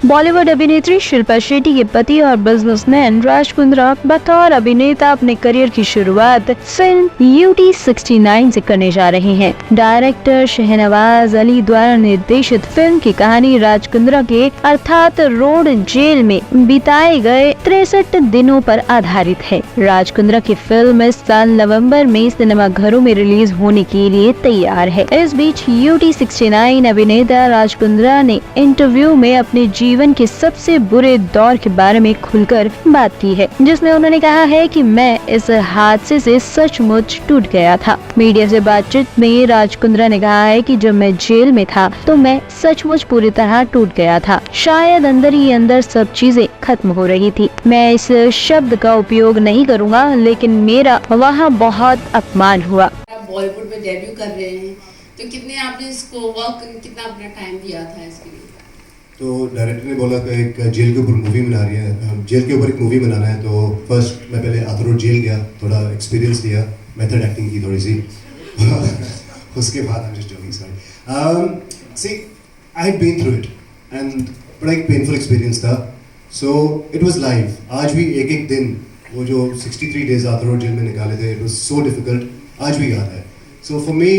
बॉलीवुड अभिनेत्री शिल्पा शेट्टी के पति और बिजनेसमैन राज कुंद्रा बतौर अभिनेता अपने करियर की शुरुआत फिल्म यूटी 69 से करने जा रहे हैं। डायरेक्टर शहनवाज अली द्वारा निर्देशित फिल्म की कहानी राज कुंद्रा के अर्थात रोड जेल में बिताए गए 63 दिनों पर आधारित है। राज कुंद्रा की फिल्म इस साल नवंबर में सिनेमा घरों में रिलीज होने के लिए तैयार है। इस बीच यूटी 69 अभिनेता राज कुंद्रा ने इंटरव्यू में अपने जीवन के सबसे बुरे दौर के बारे में खुलकर बात की है, जिसमें उन्होंने कहा है कि मैं इस हादसे से सचमुच टूट गया था। मीडिया से बातचीत में राज कुंद्रा ने कहा है कि जब मैं जेल में था तो मैं सचमुच पूरी तरह टूट गया था। शायद अंदर ही अंदर सब चीजें खत्म हो रही थी। मैं इस शब्द का उपयोग नहीं करूँगा, लेकिन मेरा वहाँ बहुत अपमान हुआ। आप बॉलीवुड में डेब्यू कर रहे हैं, तो कितने आपने इसको कितना अपना टाइम दिया था इसके लिए? तो डायरेक्टर ने बोला कि एक जेल के ऊपर मूवी बना रही है, जेल के ऊपर एक मूवी बनाना है। तो फर्स्ट मैं पहले आर्थर रोड जेल गया, थोड़ा एक्सपीरियंस लिया, मेथड एक्टिंग की थोड़ी सी उसके बाद I'm just joking, sorry. See, I had been through it and बड़ा एक पेनफुल एक्सपीरियंस था। So it was live. आज भी एक एक दिन वो जो 63 डेज आर्थर रोड जेल में निकाले थे, it was so difficult, आज भी याद है। So for me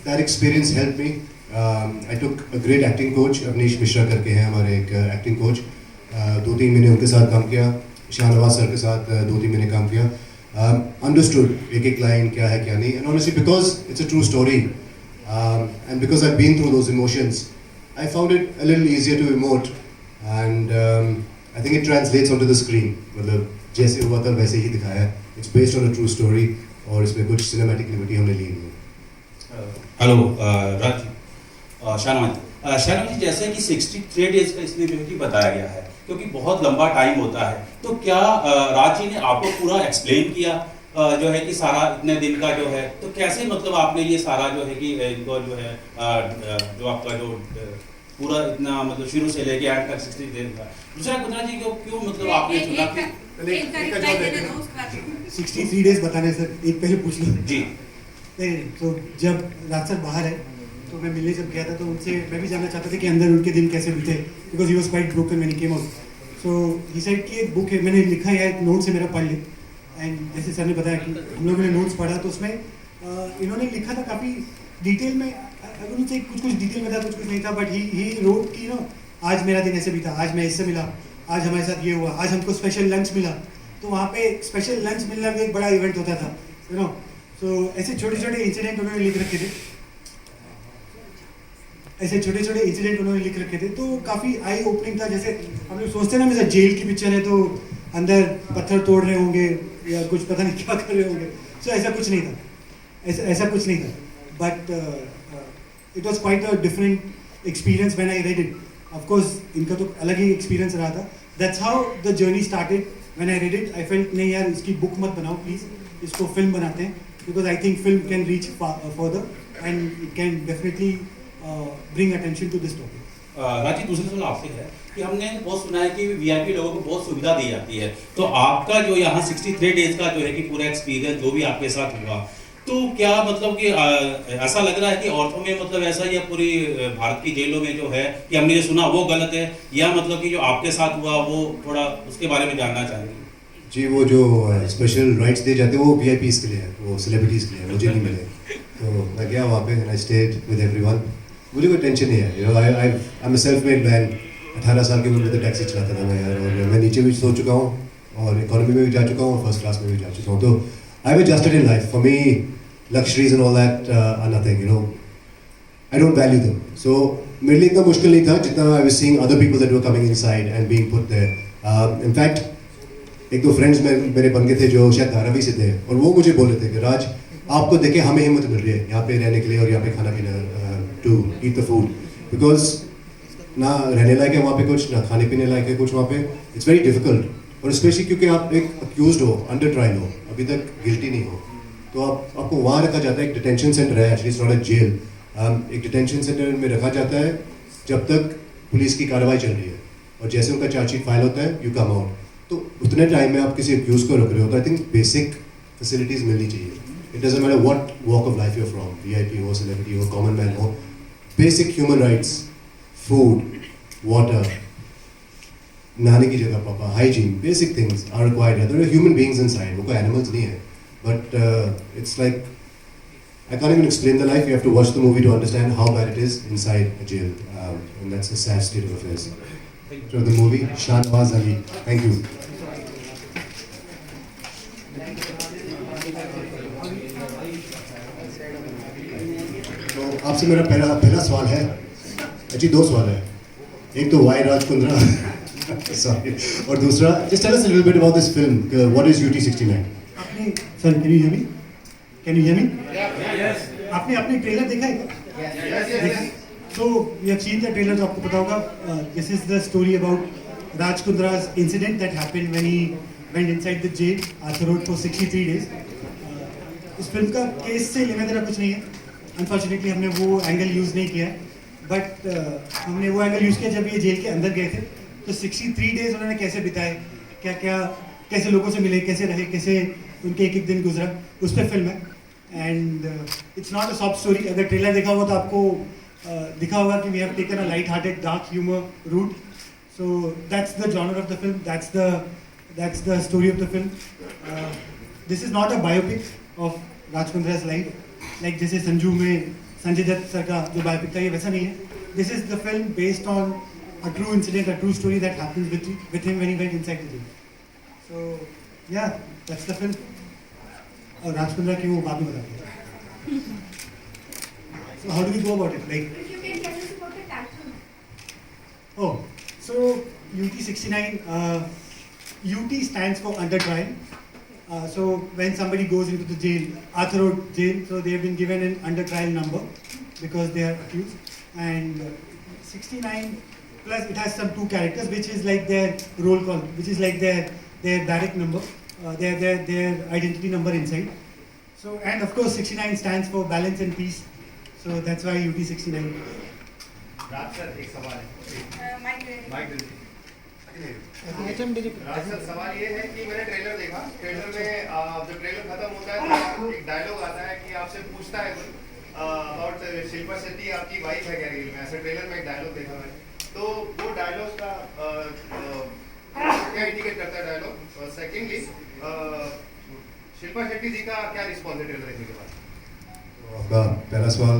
that experience helped me. I took a great acting coach, Awanish Mishra करके हैं हमारे एक एक्टिंग कोच। 2-3 महीने उनके साथ काम किया, शाहनवाज सर के साथ 2-3 महीने काम किया। Understood एक एक लाइन क्या है क्या नहीं, and honestly because it's a true story and because I've been through those emotions, I found it a little easier to emote and I think it translates onto the screen। मतलब जैसे हुआ था वैसे ही दिखाया है। It's based on a true story और इसमें कुछ cinematic liberty हमने ली नहीं है। हेलो राज शाहनवाज जी, जैसे कि 63 डेज का इसमें जो है कि बताया गया है, क्योंकि बहुत लंबा टाइम होता है, तो क्या राज जी ने आपको पूरा एक्सप्लेन किया जो है कि सारा इतने दिन का जो है, तो कैसे मतलब आपने ये सारा जो है कि इनको जो है जो आपका जो पूरा इतना मतलब शुरू से लेके एंड तक 60 दिन का, दूसरा कुंद्रा जी को क्यों मतलब आपने चुना कि 63 डेज बताने सर, एक पहले पूछ लो जी। नहीं, तो जब राज सर बाहर है तो मैं मिलने जब गया था तो उनसे मैं भी जानना चाहता था कि अंदर उनके दिन कैसे बीते, because he was quite broken when he came out. So he said कि एक बुक है, मैंने लिखा है, एक नोट से मेरा पढ़ ले। एंड जैसे सर ने बताया कि हम लोगों ने नोट्स पढ़ा तो उसमें इन्होंने लिखा था काफ़ी डिटेल में, अगर उनसे कुछ डिटेल में था, कुछ नहीं था, बट ही रोट कि नो आज मेरा दिन ऐसे बीता, आज मैं इससे मिला, आज हमारे साथ ये हुआ, आज हमको स्पेशल लंच मिला। तो वहाँ पे स्पेशल लंच मिलना भी एक बड़ा इवेंट होता था, यू नो। सो ऐसे छोटे छोटे इंसिडेंट उन्होंने लिख रखे थे, ऐसे छोटे छोटे इंसिडेंट उन्होंने लिख रखे थे, तो काफ़ी आई ओपनिंग था। जैसे हम लोग सोचते हैं ना, जैसे जेल की पिक्चर है तो अंदर पत्थर तोड़ रहे होंगे या कुछ पता नहीं क्या कर रहे होंगे, सो ऐसा कुछ नहीं था, ऐसा कुछ नहीं था। But it was quite a different experience when I read it. Of course इनका तो अलग ही एक्सपीरियंस रहा था। That's how the journey started. When I read it I felt नहीं यार, इसकी बुक मत बनाओ प्लीज़, इसको फिल्म बनाते हैं, because I think film can reach further and it can definitely bring attention to this topic। राजी, दूसरा सवाल आपसे है कि हमने बहुत सुना है कि वीआईपी लोगों को बहुत सुविधा दी जाती है, तो आपका जो यहाँ 63 डेज का जो है कि पूरा एक्सपीरियंस जो भी आपके साथ हुआ, तो क्या मतलब कि ऐसा लग रहा है कि औरतों में मतलब ऐसा या पूरी भारत की जेलों में जो है कि हमने जो सुना वो गलत है, या मतलब कि जो आपके साथ हुआ वो थोड़ा उसके बारे में जानना चाहेंगे? जी, वो जो स्पेशल राइट्स दिए जाते हैं वो वीआईपीज़ के लिए है, वो सेलिब्रिटीज़ के लिए है, मुझे नहीं मिले। तो मैं गया वहाँ पे, आई स्टेड विद एवरीवन। मुझे कोई टेंशन नहीं है, you know, I am a self made man. 18 साल की उम्र में तो टैक्सी चलाता था मैं यार, और मैं नीचे भी सो चुका हूँ और इकोनॉमी में भी जा चुका हूँ और फर्स्ट क्लास में भी जा चुका हूँ। तो I have adjusted in life. For me luxuries and all that are nothing, you know, I don't value them. So मेरे लिए इतना मुश्किल नहीं था जितना I was seeing other people that were coming inside and being put there. In fact एक दो friends मेरे बन गए थे जो शायद धारावी से थे, और वो मुझे बोल रहे थे कि राज, आपको देखे हमें हिम्मत मिल रही है यहाँ पे रहने के लिए और यहाँ पे खाना पीना, to eat the food, because ना रहने लायक है वहाँ पे कुछ, ना खाने पीने लायक है कुछ वहाँ पे। इट्स वेरी डिफिकल्ट, और स्पेशली क्योंकि आप एक अक्यूज्ड हो, अंडर ट्रायल हो, अभी तक गिल्टी नहीं हो, तो आपको वहाँ रखा जाता है। एक डिटेंशन सेंटर है, actually it's not a jail. एक डिटेंशन सेंटर में रखा जाता है जब तक पुलिस की कार्रवाई चल रही है, और जैसे उनका चार्जशीट फाइल होता है यू कम आउट। तो उतने टाइम में आप किसी अक्यूज को रख रहे हो, तो आई थिंक बेसिक फैसिलिटीज़ मिलनी चाहिए। It doesn't matter what walk of life you are from, VIP हो, सेलिब्रिटी हो, कॉमन मैन हो, basic human rights, food, water, नहाने की जगह proper hygiene basic things are required है. There are human beings inside, वो कोई एनिमल्स नहीं है. But it's like I can't even explain the life. You have to watch the movie to understand how bad it is inside a jail, and that's a sad state of affairs. So the movie Shahnawaz Ali. Thank you. तो आपसे मेरा पहला सवाल है, अच्छी दो सवाल है. एक तो वाई राज कुंद्रा sorry, और दूसरा just tell us a little bit about this film. What is UT69? आपने sir can you hear me? Yes. आपने ट्रेलर देखा है क्या? Yes. So we have seen the trailer, तो आपको पता होगा. This is the story about Raj Kundra's incident that happened when he went inside the jail, Arthur Road, for 63 days. इस film का केस से लेना देना कुछ नहीं है. अनफॉर्चुनेटली हमने वो एंगल यूज़ नहीं किया है, बट हमने वो एंगल यूज़ किया जब ये जेल के अंदर गए थे. तो 63 डेज उन्होंने कैसे बिताए, कैसे लोगों से मिले, कैसे रहे, कैसे उनके एक दिन गुजरा, उस पर फिल्म है. And it's not a soft story. अगर ट्रेलर देखा होगा तो आपको दिखा होगा कि we have taken a light hearted dark humour route. So that's the genre of the film, that's the story of the film. This is not a biopic of Raj Kundra's life, like जैसे संजू में Sanjay Dutt sir का जो biopic था, ये वैसा नहीं है. This is the film based on a true incident, a true story that happened with him when he went inside the jail. So yeah, that's the film. और राज कुंद्रा की वो बाद में बताते हैं. So how do we go about it? Like, If you can tell us about the title. oh, so UT69, UT stands for under trial. So when somebody goes into the jail, Arthur Road jail, so they have been given an under trial number because they are accused. And 69 plus it has some two characters, which is like their roll call, which is like their barrack number, their identity number inside. So, and of course 69 stands for balance and peace. So that's why UT69. Raj sir एक सवाल है. Mike Green. Mic राज sir सवाल ये है कि मैंने trailer देखा. Trailer में जब ट्रेलर खत्म होता है तो एक डायलॉग आता है कि आपसे पूछता है अबाउट शिल्पा शेट्टी आपकी वाइफ है क्या रियल में. ऐसे ट्रेलर में एक डायलॉग देखा मैंने. तो वो डायलॉग का क्या इंडिकेट करता है डायलॉग. और सेकेंडली शिल्पा शेट्टी जी का क्या रिस्पॉन्स है ट्रेलर देखने के बाद. आपका पहला सवाल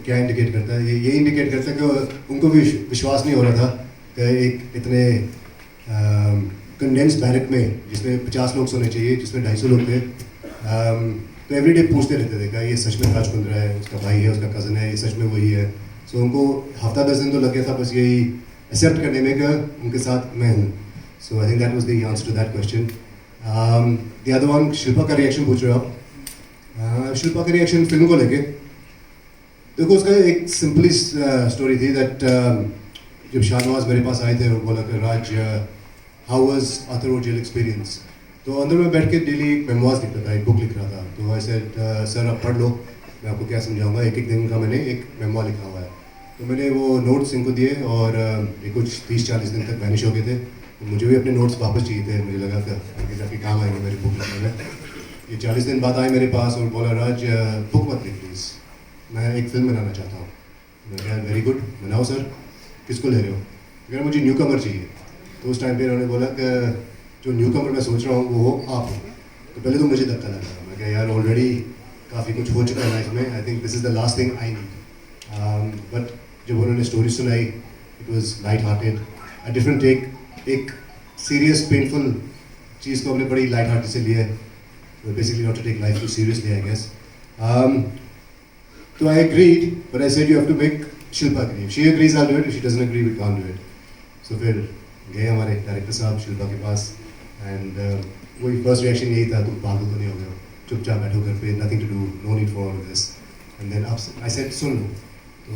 क्या इंडिकेट करता है, ये इंडिकेट करता है कि उनको भी विश्वास नहीं हो रहा था कि एक इतने कंडेंस बैरक में जिसमें 50 लोग सोने चाहिए, जिसमें 250 लोग थे, तो एवरीडे पूछते रहते थे कि ये सच में राज कुंद्रा है, उसका भाई है, उसका कज़न है, ये सच में वही है. सो उनको हफ्ता 10 दिन तो लग गया था बस यही एक्सेप्ट करने में कि उनके साथ मैं हूँ. So I think that was the answer to that question. The other one, Shilpa का रिएक्शन पूछ रहे हो आप. शिल्पा का रिएक्शन फिल्म को लेके देखो, उसका एक सिंपली स्टोरी थी दैट जब शाहनवाज मेरे पास आए थे और बोला कि Raj how was Arthur Road jail experience, तो अंदर में बैठ के डेली एक मेमोइर्स लिखता था, एक बुक लिख रहा था. तो आई सेड सर आप पढ़ लो, मैं आपको क्या समझाऊंगा. एक दिन का मैंने एक मेमोइर लिखा हुआ है. तो मैंने वो नोट्स इनको दिए और ये कुछ 30-40 दिन तक वैनिश हो गए थे. तो मुझे भी अपने नोट्स वापस चाहिए थे. मुझे लगा कि आगे जाके काम आएंगे मेरी बुक लिखने में. ये 40 दिन बाद आए मेरे पास और बोला राज बुक मत लिख प्लीज़, मैं एक फिल्म बनाना चाहता हूँ. मैंने कहा वेरी गुड, बनाओ सर. किसको ले रहे हो? अगर मुझे न्यू कमर चाहिए. तो उस टाइम पे उन्होंने बोला कि जो न्यू कमर मैं सोच रहा हूँ वो आप हो. तो पहले तो मुझे धक्का लगा. मैं कहा यार ऑलरेडी काफ़ी कुछ हो चुका है लाइफ में, I think this is the last thing I need. But जब उन्होंने स्टोरी सुनाई, it was light hearted, a different take. एक सीरियस पेनफुल चीज़ को हमने बड़ी लाइट हार्टेड से लिया है. Basically not to take life too seriously, I guess. So I agreed, but I said you have to make Shilpa agree. If she agrees, I'll do it. If she doesn't agree, we can't do it. So फिर गए हमारे director साहब शिल्पा के पास, and वही first reaction यही था, तुम पागल तो नहीं हो गए हो, चुपचाप बैठो घर पे, nothing to do, no need for all of this. And then I said सुन लो. तो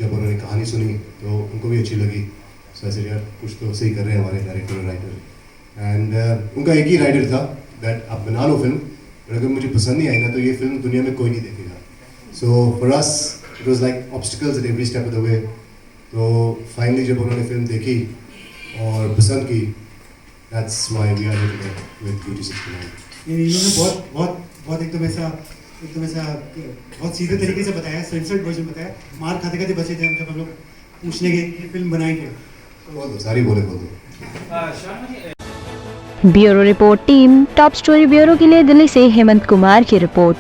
जब उन्होंने कहानी सुनी तो उनको भी अच्छी लगी. So I said यार कुछ तो सही कर रहे हैं हमारे डायरेक्टर और राइटर. And उनका एक ही राइटर था that आप बना लो फिल्म, पर अगर मुझे पसंद नहीं आई ना तो ये फिल्म दुनिया में कोई नहीं देखेगा. So for us it was like obstacles at every step of the way. तो फाइनली जब उन्होंने फिल्म देखी और पसंद की, that's why we are here today with UT69. इन्होंने बहुत एकदम ऐसा बहुत सीधे तरीके से बताया, सेंसर्ड वर्जन बताया. मार खाते खाते बचे थे हम जब हम लोग पूछने गए कि फिल्म बनाई क्या. बोल दो, सारी बोल दो। Bureau report team top story bureau के लिए दिल्ली से हेमंत कुमार की रिपोर्ट।